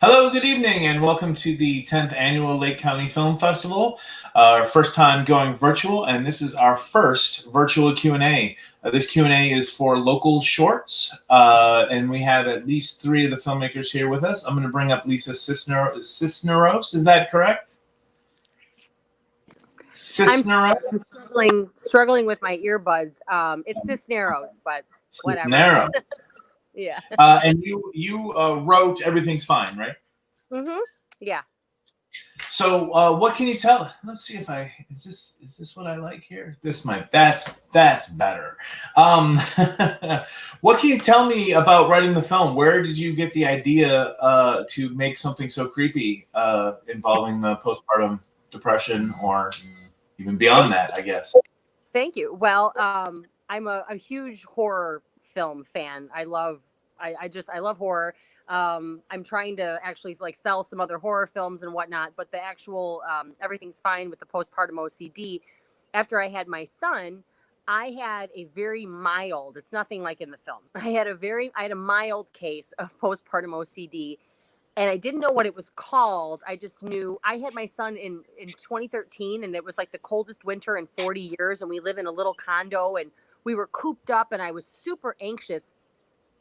Hello, good evening, and welcome to the 10th Annual Lake County Film Festival. Our first time going virtual, and this is our first virtual Q&A. This Q&A is for local shorts, and we have at least three of the filmmakers here with us. I'm going to bring up Lisa Cisneros. Is that correct? Cisneros? I'm struggling with my earbuds. It's Cisneros, but whatever. Cisneros. Yeah. And you wrote Everything's Fine, right? Mm-hmm. Yeah. So what can you tell? Let's see if is this what I like here? That's better. What can you tell me about writing the film? Where did you get the idea to make something so creepy involving the postpartum depression, or even beyond that, I guess? Thank you. Well, I'm a huge horror film fan. I love horror. I'm trying to actually sell some other horror films and whatnot, but the actual Everything's Fine with the postpartum OCD. After I had my son, I had a very mild. It's nothing like in the film. I had a mild case of postpartum OCD, and I didn't know what it was called. I just knew I had my son in 2013, and it was like the coldest winter in 40 years, and we live in a little condo, and we were cooped up, and I was super anxious.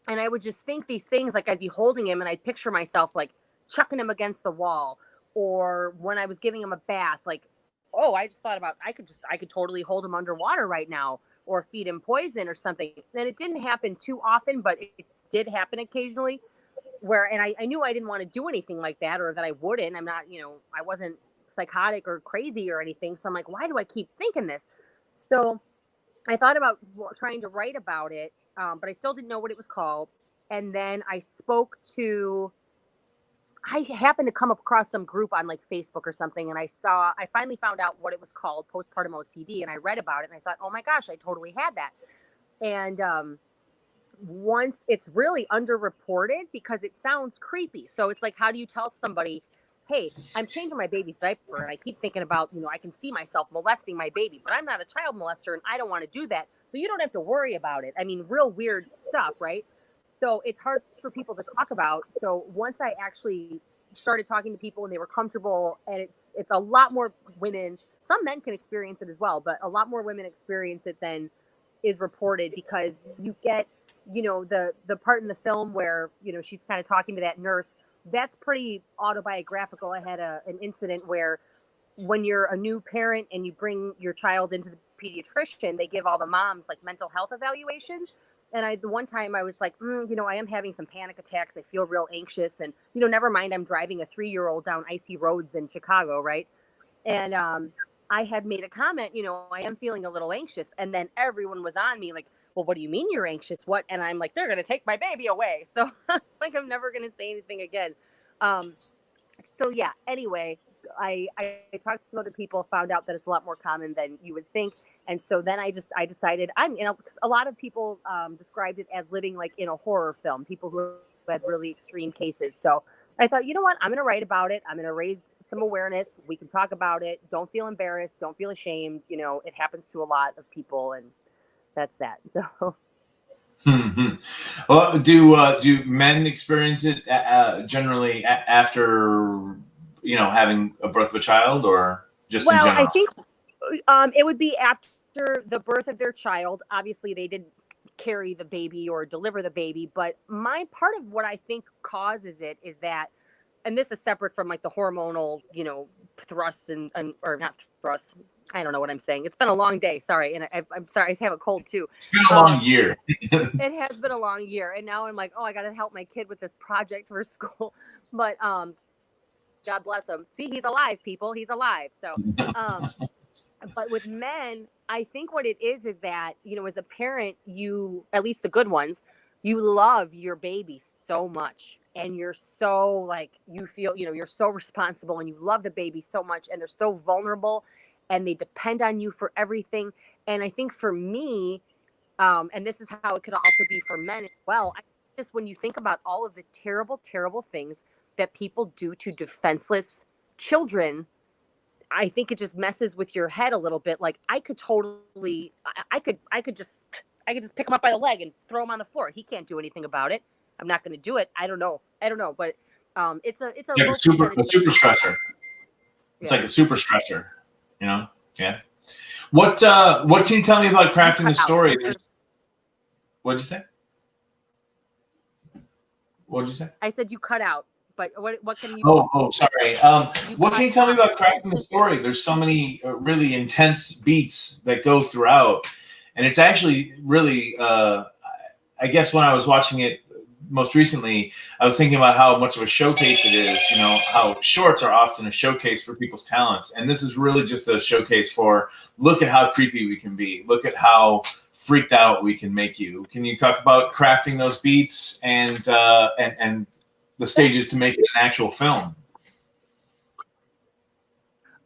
And I would just think these things, like I'd be holding him and I'd picture myself like chucking him against the wall. Or when I was giving him a bath, like, oh, I just thought about, I could totally hold him underwater right now or feed him poison or something. And it didn't happen too often, but it did happen occasionally and I knew I didn't want to do anything like that, or that I wouldn't. I'm not, I wasn't psychotic or crazy or anything. So I'm like, why do I keep thinking this? So I thought about trying to write about it, but I still didn't know what it was called. And then I happened to come across some group on like Facebook or something. And I finally found out what it was called, postpartum OCD. And I read about it and I thought, oh my gosh, I totally had that. And once it's really underreported because it sounds creepy. So it's like, how do you tell somebody, hey, I'm changing my baby's diaper and I keep thinking about, I can see myself molesting my baby, but I'm not a child molester and I don't want to do that. So you don't have to worry about it. I mean, real weird stuff, right? So it's hard for people to talk about. So once I actually started talking to people and they were comfortable, and it's a lot more women, some men can experience it as well, but a lot more women experience it than is reported, because you get, the part in the film where, she's kind of talking to that nurse. That's pretty autobiographical. I had an incident where when you're a new parent and you bring your child into the pediatrician, they give all the moms like mental health evaluations. And the one time I was like, I am having some panic attacks. I feel real anxious. And, never mind, I'm driving a 3-year-old down icy roads in Chicago, right? And I had made a comment, I am feeling a little anxious. And then everyone was on me like, well, what do you mean you're anxious? What? And I'm like, they're going to take my baby away. So like, I'm never going to say anything again. So yeah, anyway, I talked to some other people, found out that it's a lot more common than you would think. And so then I decided a lot of people described it as living like in a horror film, people who had really extreme cases. So I thought, you know what, I'm going to write about it. I'm going to raise some awareness. We can talk about it. Don't feel embarrassed. Don't feel ashamed. It happens to a lot of people, and that's that. So. Mm-hmm. Well, do men experience it generally after having a birth of a child, or just in general? I think it would be after the birth of their child. Obviously, they didn't carry the baby or deliver the baby, but my part of what I think causes it is that, and this is separate from like the hormonal, thrusts or not thrusts. I don't know what I'm saying. It's been a long day. Sorry. And I'm sorry. I have a cold too. It's been a long year. It has been a long year. And now I'm like, oh, I got to help my kid with this project for school. But God bless him. See, he's alive, people. He's alive. So, but with men, I think what it is that, as a parent, at least the good ones, you love your baby so much. And you're so like, you feel, you're so responsible and you love the baby so much, and they're so vulnerable and they depend on you for everything. And I think for me, and this is how it could also be for men as well, just when you think about all of the terrible, terrible things that people do to defenseless children, I think it just messes with your head a little bit. Like I could just pick him up by the leg and throw him on the floor. He can't do anything about it. I'm not going to do it. I don't know. But It's a Like low a super percentage. stressor. It's Yeah. like a super stressor, you know? Yeah. What can you tell me about crafting the story? What'd you say? What'd you say? I said you cut out, but what can you? Oh, sorry. What can you tell me about crafting the story? There's so many really intense beats that go throughout, and it's actually really. I guess when I was watching it most recently, I was thinking about how much of a showcase it is. You know, how shorts are often a showcase for people's talents, and this is really just a showcase for look at how creepy we can be. Look at how freaked out we can make you. Can you talk about crafting those beats and the stages to make it an actual film?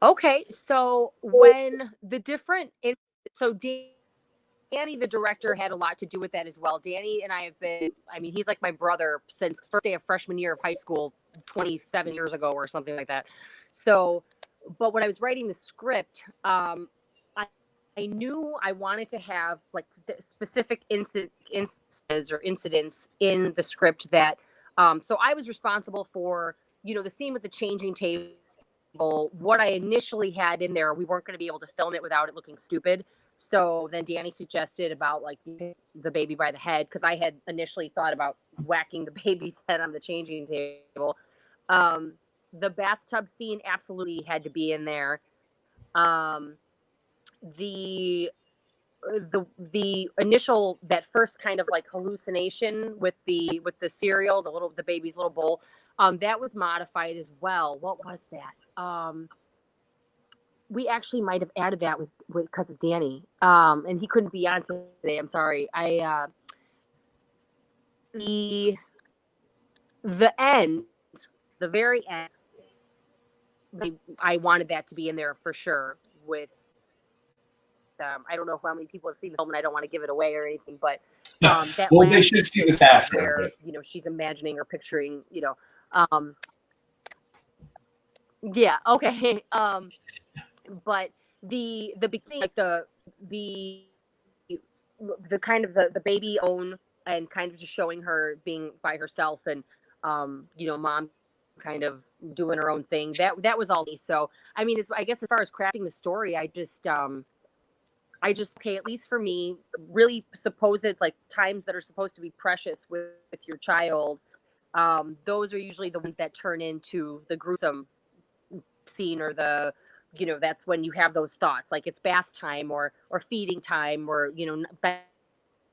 Okay, so when the different, so Danny, the director, had a lot to do with that as well. Danny and I have been, I mean, he's like my brother since the first day of freshman year of high school, 27 years ago or something like that. So, but when I was writing the script, I knew I wanted to have like the specific instances or incidents in the script that, so I was responsible for, the scene with the changing table. What I initially had in there, we weren't going to be able to film it without it looking stupid. So then Danny suggested about like the baby by the head, because I had initially thought about whacking the baby's head on the changing table. The bathtub scene absolutely had to be in there. The initial, that first kind of like hallucination with the cereal, the baby's little bowl, that was modified as well. What was that? We actually might have added that with because of Danny, and he couldn't be on today. I'm sorry. The end, the very end, I wanted that to be in there for sure. With I don't know how many people have seen the film, and I don't want to give it away or anything, but that well, they should see this after. Where she's imagining or picturing, yeah, okay. But the beginning, like the kind of the baby own, and kind of just showing her being by herself, and mom kind of doing her own thing. That was all me. So I mean, I guess as far as crafting the story, I just okay, at least for me, really supposed like times that are supposed to be precious with your child. Those are usually the ones that turn into the gruesome scene, or the that's when you have those thoughts, like it's bath time or feeding time, or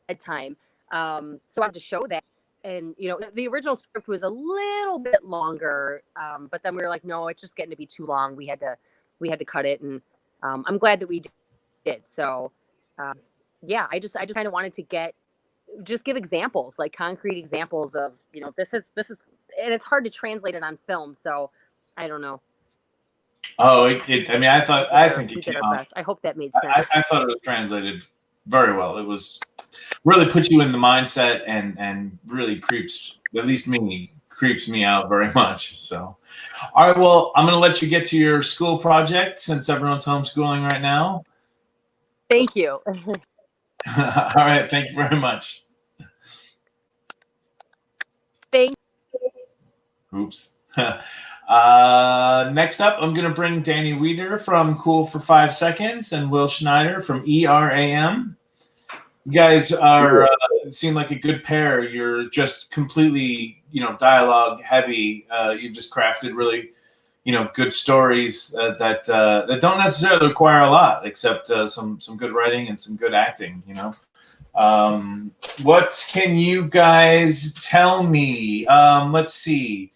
bedtime. So I had to show that, and the original script was a little bit longer, but then we were like, no, it's just getting to be too long. We had to cut it, and I'm glad that we did. So yeah, I just kind of wanted to give examples, like concrete examples of this is, and it's hard to translate it on film, so I don't know. Oh, I mean, I think it did came our out. best. I hope that made sense. I thought it was translated very well. It was really put you in the mindset, and really creeps me out very much. So, all right, well, I'm going to let you get to your school project since everyone's homeschooling right now. Thank you. All right, thank you very much. Thank you. Oops. Next up, I'm going to bring Danny Weeder from Cool for 5 Seconds and Will Schneider from ERAM. You guys are seem like a good pair. You're just completely, dialogue heavy. You've just crafted really, good stories that don't necessarily require a lot, except some good writing and some good acting. What can you guys tell me? Let's see.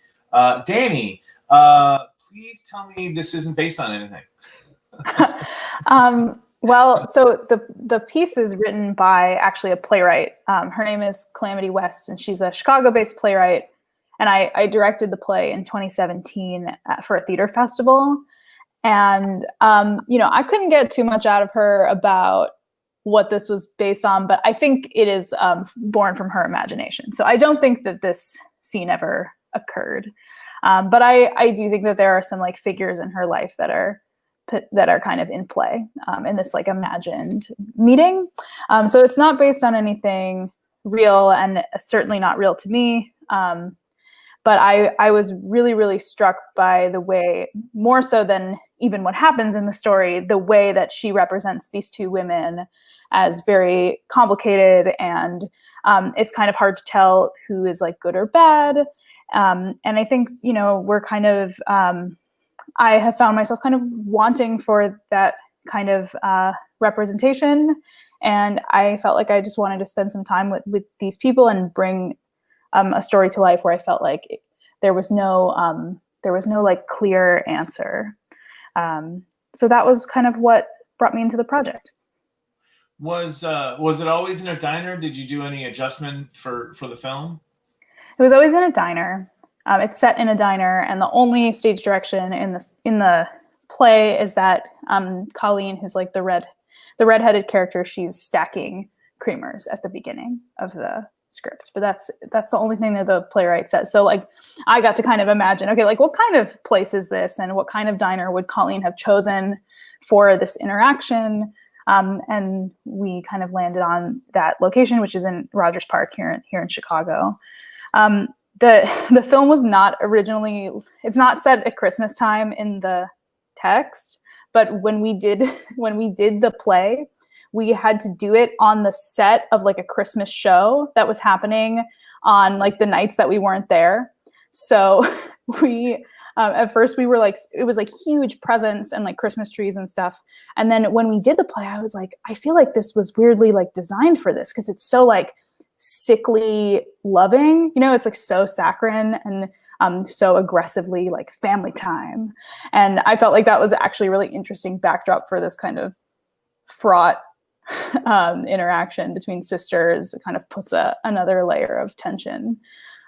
Danny, please tell me this isn't based on anything. Well, so the piece is written by actually a playwright. Her name is Calamity West, and she's a Chicago-based playwright. And I directed the play in 2017 for a theater festival. And, I couldn't get too much out of her about what this was based on, but I think it is born from her imagination. So I don't think that this scene ever occurred. But I do think that there are some like figures in her life that are kind of in play in this like imagined meeting. So it's not based on anything real, and certainly not real to me. But I was really, really struck by the way, more so than even what happens in the story, the way that she represents these two women as very complicated, and it's kind of hard to tell who is like good or bad. And I think, we're kind of, I have found myself kind of wanting for that kind of representation. And I felt like I just wanted to spend some time with these people and bring a story to life where I felt like there was no like clear answer. So that was kind of what brought me into the project. Was it always in a diner? Did you do any adjustment for the film? It was always in a diner. It's set in a diner, and the only stage direction in the play is that Colleen, who's like the redheaded character, she's stacking creamers at the beginning of the script. But that's the only thing that the playwright says. So like I got to kind of imagine, okay, like what kind of place is this, and what kind of diner would Colleen have chosen for this interaction? And we kind of landed on that location, which is in Rogers Park here in Chicago. The film was not originally, it's not set at Christmas time in the text, but when we did the play, we had to do it on the set of like a Christmas show that was happening on like the nights that we weren't there. So we, at first we were like, it was like huge presents and like Christmas trees and stuff. And then when we did the play, I was like, I feel like this was weirdly like designed for this, because it's so like sickly loving, it's like so saccharine and so aggressively like family time. And I felt like that was actually a really interesting backdrop for this kind of fraught interaction between sisters. It kind of puts another layer of tension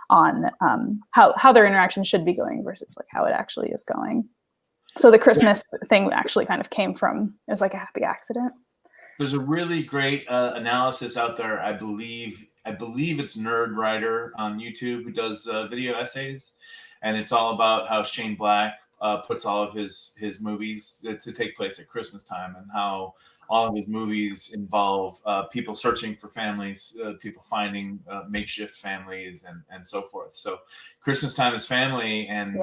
on how their interaction should be going versus like how it actually is going. So the Christmas thing actually kind of came from, it was like a happy accident. There's a really great analysis out there. I believe it's Nerd Writer on YouTube who does video essays, and it's all about how Shane Black puts all of his movies to take place at Christmas time, and how all of his movies involve people searching for families, people finding makeshift families, and so forth. So Christmas time is family, and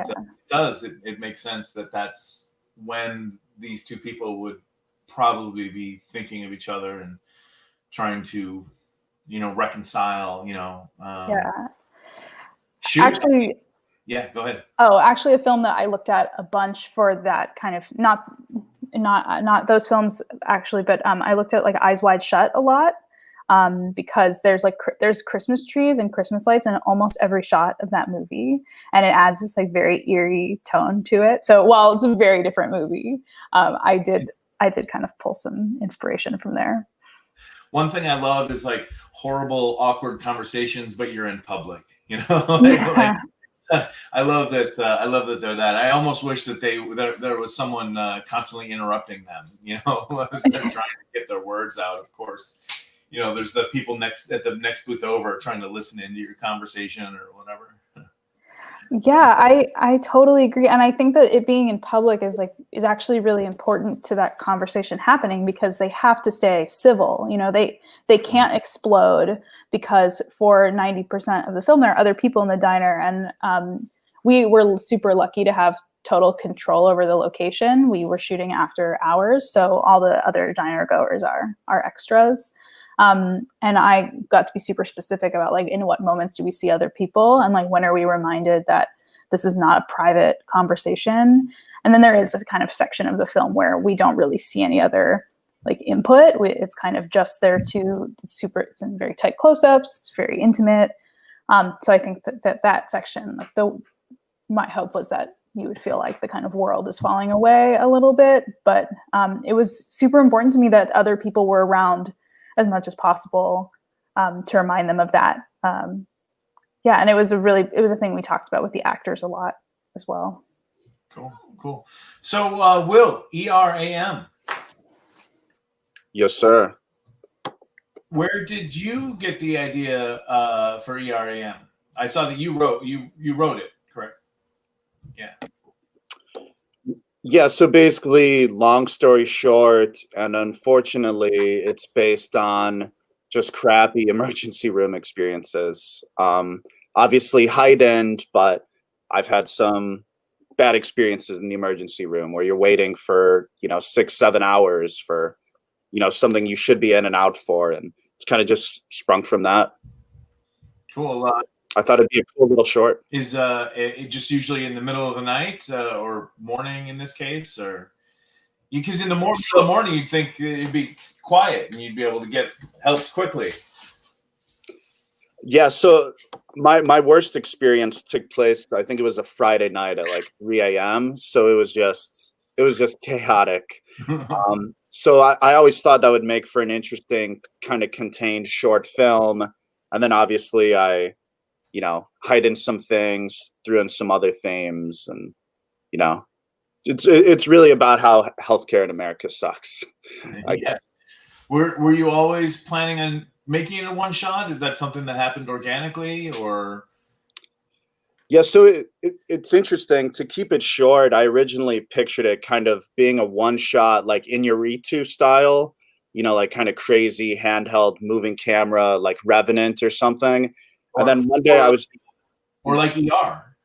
it makes sense that that's when these two people would probably be thinking of each other and trying to, reconcile, shoot. Actually, yeah, go ahead. Oh, actually a film that I looked at a bunch for that kind of, not those films actually, but I looked at like Eyes Wide Shut a lot, because there's Christmas trees and Christmas lights in almost every shot of that movie, and it adds this like very eerie tone to it. So while it's a very different movie, I did kind of pull some inspiration from there. One thing I love is like horrible, awkward conversations, but you're in public, I love that. I love that they're that. I almost wish that there was someone constantly interrupting them, as they're trying to get their words out. Of course, there's the people at the next booth over trying to listen into your conversation or whatever. Yeah, I totally agree. And I think that it being in public is actually really important to that conversation happening, because they have to stay civil. They can't explode, because for 90% of the film, there are other people in the diner. And we were super lucky to have total control over the location. We were shooting after hours, so all the other diner goers are extras. And I got to be super specific about like in what moments do we see other people, and like when are we reminded that this is not a private conversation. And then there is this kind of section of the film where we don't really see any other like input. It's kind of just there to it's in very tight close-ups. It's very intimate. So I think that section, like my hope was that you would feel like the kind of world is falling away a little bit, but it was super important to me that other people were around as much as possible, to remind them of that. And it was a thing we talked about with the actors a lot as well. Cool. So Will, ERAM. Yes, sir. Where did you get the idea for ERAM? I saw that you wrote it, correct? Yeah. Yeah, so basically, long story short, and unfortunately, it's based on just crappy emergency room experiences. obviously heightened, but I've had some bad experiences in the emergency room where you're waiting for, 6, 7 hours for, something you should be in and out for. And it's kind of just sprung from that. Cool. I thought it'd be a cool little short. Is it just usually in the middle of the night or morning in this case, or because in the morning you'd think it'd be quiet and you'd be able to get helped quickly. Yeah, so my worst experience took place, I think it was a Friday night at like 3 a.m. So it was just chaotic. So I always thought that would make for an interesting kind of contained short film. And then obviously I, heightened some things, threw in some other themes, and it's really about how healthcare in America sucks. I guess. Were you always planning on making it a one shot? Is that something that happened organically, or? Yeah, so it's interesting. To keep it short, I originally pictured it kind of being a one shot, like Iñárritu style, like kind of crazy handheld moving camera, like Revenant or something. And then one day I was, or like ER.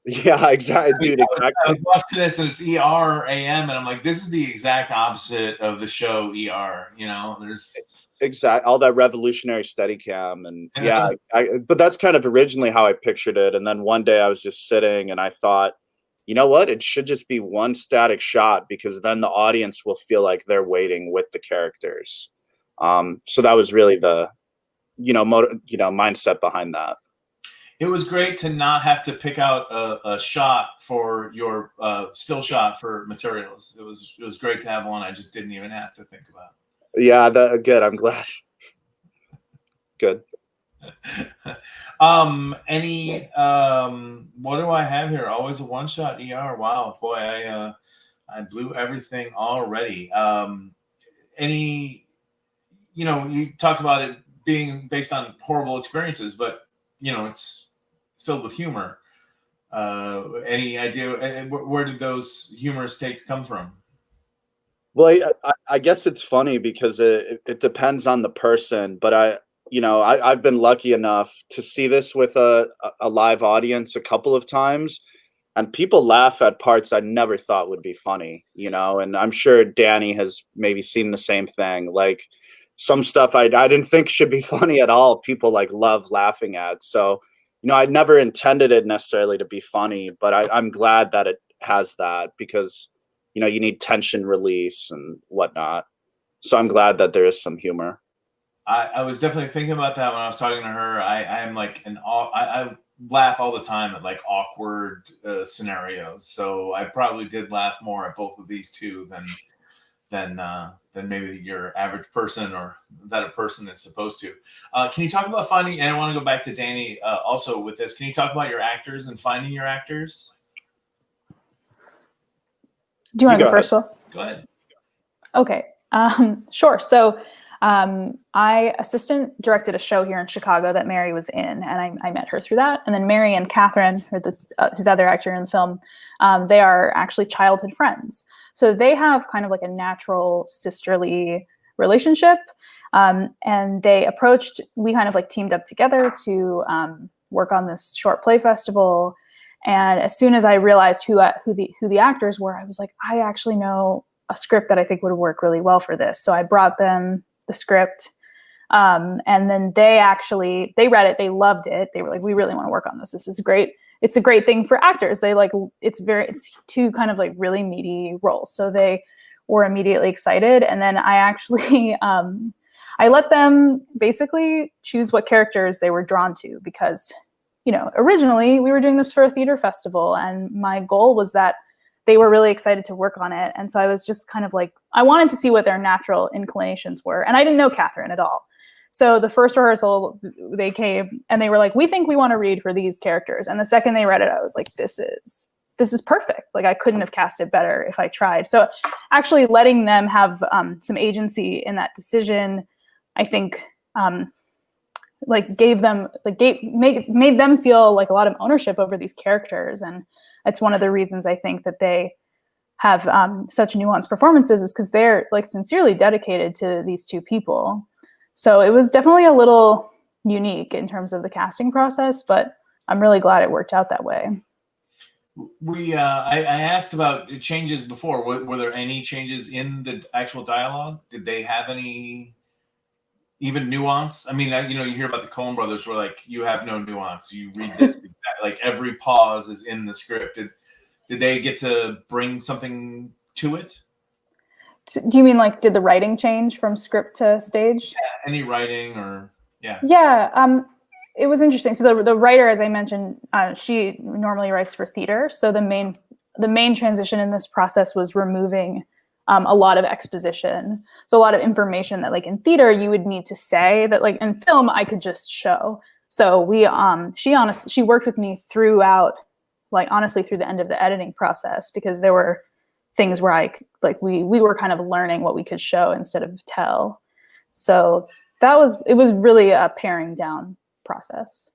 Yeah, exactly, dude. Exactly. I was watching this and it's ER AM, and I'm like, this is the exact opposite of the show ER. There's exact all that revolutionary Steadicam, and but that's kind of originally how I pictured it. And then one day I was just sitting and I thought, you know what? It should just be one static shot, because then the audience will feel like they're waiting with the characters. So that was really the mindset behind that. It was great to not have to pick out a shot for your still shot for materials. It was great to have one I just didn't even have to think about. Yeah, good. I'm glad. Good. What do I have here? Always a one shot ER. Wow, boy, I blew everything already. You talked about it being based on horrible experiences, but it's filled with humor. Any idea where did those humorous takes come from? Well, I guess it's funny because it depends on the person, but I've been lucky enough to see this with a live audience a couple of times, and people laugh at parts I never thought would be funny, and I'm sure Danny has maybe seen the same thing. Like some stuff I didn't think should be funny at all, people like love laughing at. So, I never intended it necessarily to be funny, but I'm glad that it has that, because you need tension release and whatnot. So I'm glad that there is some humor. I was definitely thinking about that when I was talking to her. I am like I laugh all the time at like awkward scenarios. So I probably did laugh more at both of these two than maybe your average person, or that a person is supposed to. Can you talk about finding, and I want to go back to Danny also with this, can you talk about your actors and finding your actors? Do you want to go first, Will? Go ahead. Okay, sure. So I assistant directed a show here in Chicago that Mary was in, and I met her through that. And then Mary and Catherine, who's the other actor in the film, they are actually childhood friends. So they have kind of like a natural sisterly relationship. And we kind of like teamed up together to work on this short play festival. And as soon as I realized who the actors were, I was like, I actually know a script that I think would work really well for this. So I brought them the script. And then they read it. They loved it. They were like, we really want to work on this. This is great. It's a great thing for actors. They like, it's two kind of like really meaty roles. So they were immediately excited. And then I actually, I let them basically choose what characters they were drawn to, because, originally we were doing this for a theater festival, and my goal was that they were really excited to work on it. And so I was just kind of like, I wanted to see what their natural inclinations were. And I didn't know Catherine at all. So the first rehearsal, they came and they were like, we think we want to read for these characters. And the second they read it, I was like, this is perfect. Like I couldn't have cast it better if I tried. So actually letting them have some agency in that decision, I think made them feel like a lot of ownership over these characters. And it's one of the reasons I think that they have such nuanced performances, is because they're like sincerely dedicated to these two people. So it was definitely a little unique in terms of the casting process, but I'm really glad it worked out that way. I asked about changes before. Were there any changes in the actual dialogue? Did they have any even nuance? I mean, you hear about the Coen brothers where like you have no nuance. You read this like every pause is in the script. Did they get to bring something to it? Do you mean like did the writing change from script to stage? Yeah, any writing or yeah. Yeah, it was interesting. So the writer, as I mentioned, she normally writes for theater. So the main transition in this process was removing a lot of exposition. So a lot of information that like in theater you would need to say that like in film I could just show. So she worked with me throughout, like honestly through the end of the editing process, because there were things where we were kind of learning what we could show instead of tell. So it was really a paring down process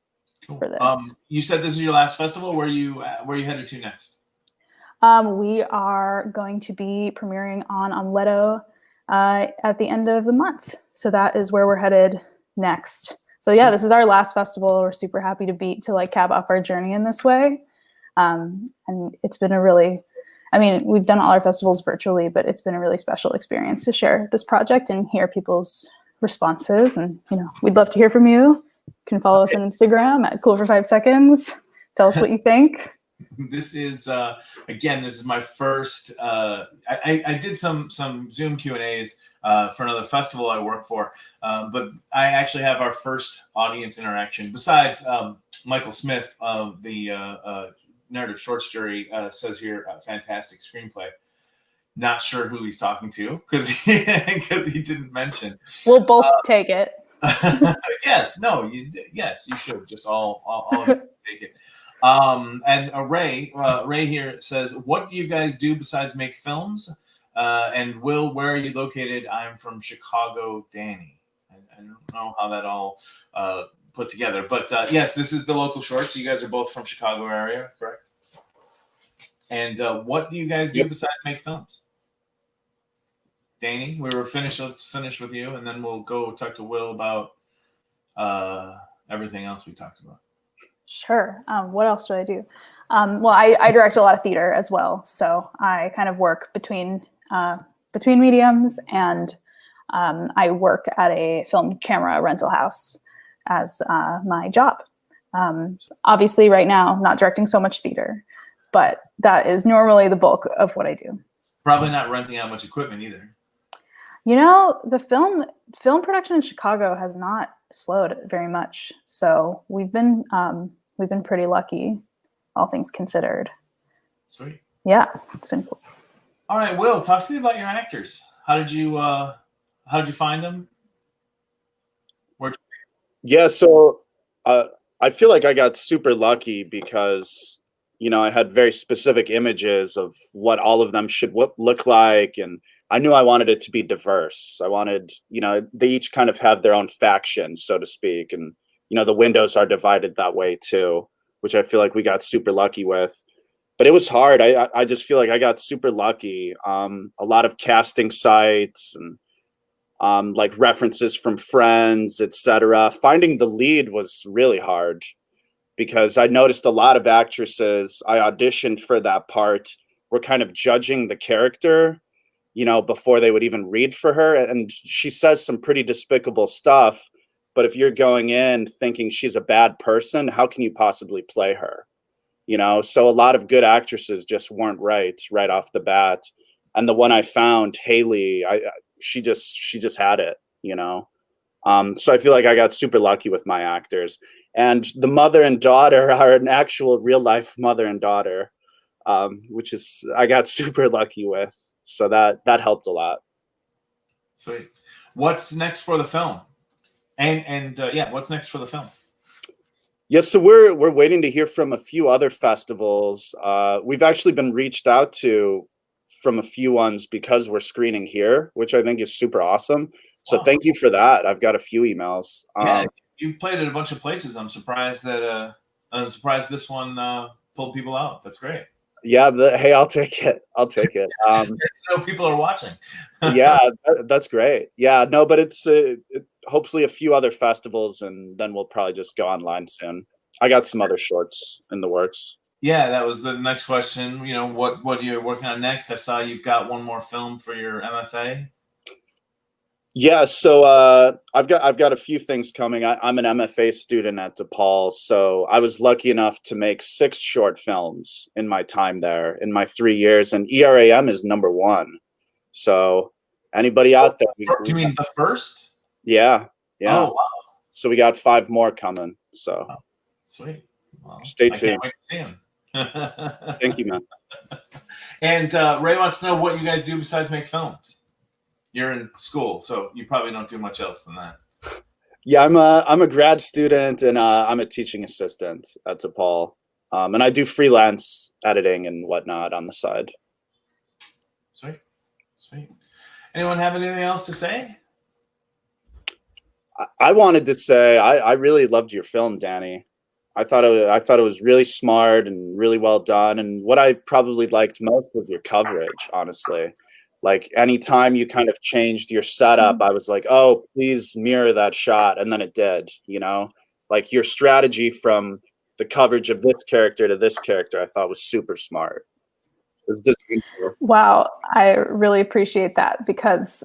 for this. You said this is your last festival. Where you headed to next? We are going to be premiering on Leto at the end of the month. So that is where we're headed next. So yeah, this is our last festival. We're super happy to like cap off our journey in this way. And it's been we've done all our festivals virtually, but it's been a really special experience to share this project and hear people's responses. And, we'd love to hear from you. You can follow us on Instagram at Cool for 5 Seconds. Tell us what you think. This is my first. I did some Zoom Q&As for another festival I work for, but I actually have our first audience interaction. Besides Michael Smith of the Narrative Shorts Jury says here, fantastic screenplay. Not sure who he's talking to because he didn't mention. We'll both take it. Yes, you should just all of you take it. And Ray here says, what do you guys do besides make films? And Will, where are you located? I'm from Chicago, Danny. I don't know how that all put together, but yes, this is the local short. So you guys are both from Chicago area, correct? And what do you guys do besides make films? Danny, let's finish with you, and then we'll go talk to Will about everything else we talked about. Sure. What else do I do? Well, I direct a lot of theater as well. So I kind of work between mediums, and I work at a film camera rental house as my job. Obviously right now, not directing so much theater, but that is normally the bulk of what I do. Probably not renting out much equipment either. The film production in Chicago has not slowed very much. So we've been pretty lucky, all things considered. Sweet. Yeah, it's been cool. All right, Will, talk to me about your actors. How did you find them? Yeah, so I feel like I got super lucky because I had very specific images of what all of them should look like, and I knew I wanted it to be diverse. I wanted, they each kind of have their own faction, so to speak, and the windows are divided that way too, which I feel like we got super lucky with. But it was hard. I just feel like I got super lucky. A lot of casting sites and like references from friends, etc. Finding the lead was really hard because I noticed a lot of actresses I auditioned for that part were kind of judging the character, before they would even read for her. And she says some pretty despicable stuff. But if you're going in thinking she's a bad person, how can you possibly play her? So a lot of good actresses just weren't right off the bat. And the one I found, Haley, she just had it, So I feel like I got super lucky with my actors. And the mother and daughter are an actual real life mother and daughter, which is I got super lucky with. So that helped a lot. Sweet. What's next for the film? And what's next for the film? Yes, so we're waiting to hear from a few other festivals. We've actually been reached out to from a few ones because we're screening here, which I think is super awesome. So Thank you for that. I've got a few emails. Yeah, you played at a bunch of places. I'm surprised this one pulled people out. That's great. Yeah, hey, I'll take it. People are watching. Yeah, that's great. Yeah, no, but it's hopefully a few other festivals, and then we'll probably just go online soon. I got some other shorts in the works. Yeah, that was the next question. You know, what you're working on next? I saw you've got one more film for your MFA. Yeah, so I've got a few things coming. I'm an MFA student at DePaul, so I was lucky enough to make 6 short films in my time there in my 3 years, and ERAM is #1. So anybody out there? Do you mean the first? Yeah. Oh, wow. So we got 5 more coming. So Sweet. Well, stay I tuned. can't wait to see him. Thank you, man. And Ray wants to know what you guys do besides make films. You're in school, so you probably don't do much else than that. Yeah, I'm a grad student, and I'm a teaching assistant at DePaul, and I do freelance editing and whatnot on the side. Sweet. Anyone have anything else to say? I wanted to say I really loved your film, Danny. I thought it was really smart and really well done. And what I probably liked most was your coverage, honestly. Like anytime you kind of changed your setup, I was like, oh, please mirror that shot. And then it did, you know, like your strategy from the coverage of this character to this character, I thought was super smart. It was just Wow, I really appreciate that because,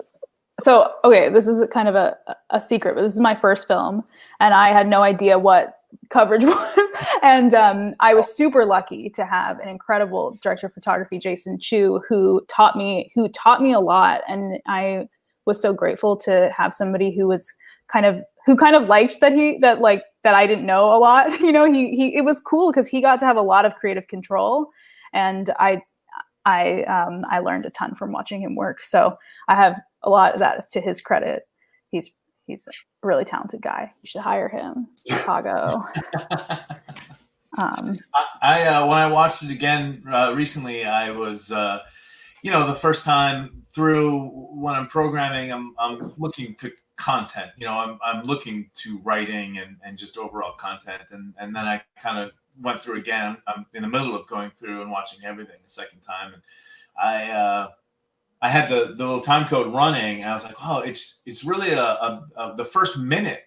so, okay, this is kind of a secret, but this is my first film and I had no idea what coverage was. And I was super lucky to have an incredible director of photography, Jason Chu, who taught me a lot. And I was so grateful to have somebody who kind of liked that I didn't know a lot. You know, it was cool because he got to have a lot of creative control, and I learned a ton from watching him work. So I have a lot of that is to his credit. He's a really talented guy. You should hire him. Chicago. I when I watched it again recently, I was the first time through when I'm programming, I'm looking to content. You know, I'm looking to writing and just overall content, and then I kind of went through again. I'm in the middle of going through and watching everything a second time, and I had the little time code running, and I was like, oh, it's really the first minute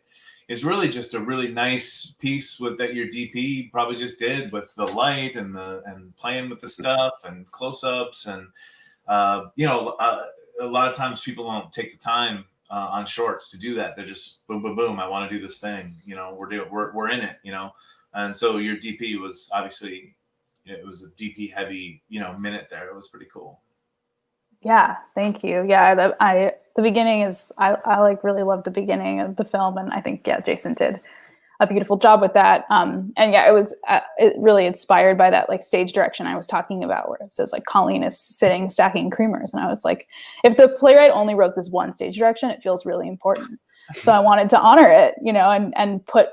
is really just a really nice piece that your DP probably just did with the light and playing with the stuff and close-ups and a lot of times people don't take the time on shorts to do that. They're just boom, boom, boom. I want to do this thing. You know, we're in it. You know, and so your DP was obviously it was a DP heavy minute there. It was pretty cool. Yeah, thank you. Yeah, the beginning is I like really loved the beginning of the film, and I think Jason did a beautiful job with that. And yeah, it was really inspired by that like stage direction I was talking about, where it says like Colleen is sitting stacking creamers, and I was like, if the playwright only wrote this one stage direction, it feels really important. So I wanted to honor it, you know, and put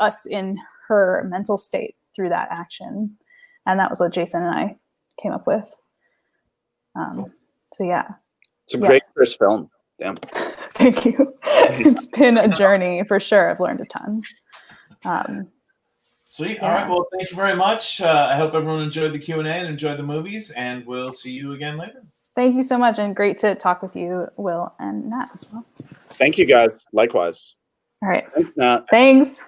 us in her mental state through that action, and that was what Jason and I came up with. Cool. So yeah, it's a great first film. Damn. Thank you. It's been a journey for sure. I've learned a ton. Sweet. Yeah. All right. Well, thank you very much. I hope everyone enjoyed the Q&A and enjoyed the movies, and we'll see you again later. Thank you so much, and great to talk with you, Will and Nat as well. Thank you, guys. Likewise. All right. Thanks, Nat. Thanks.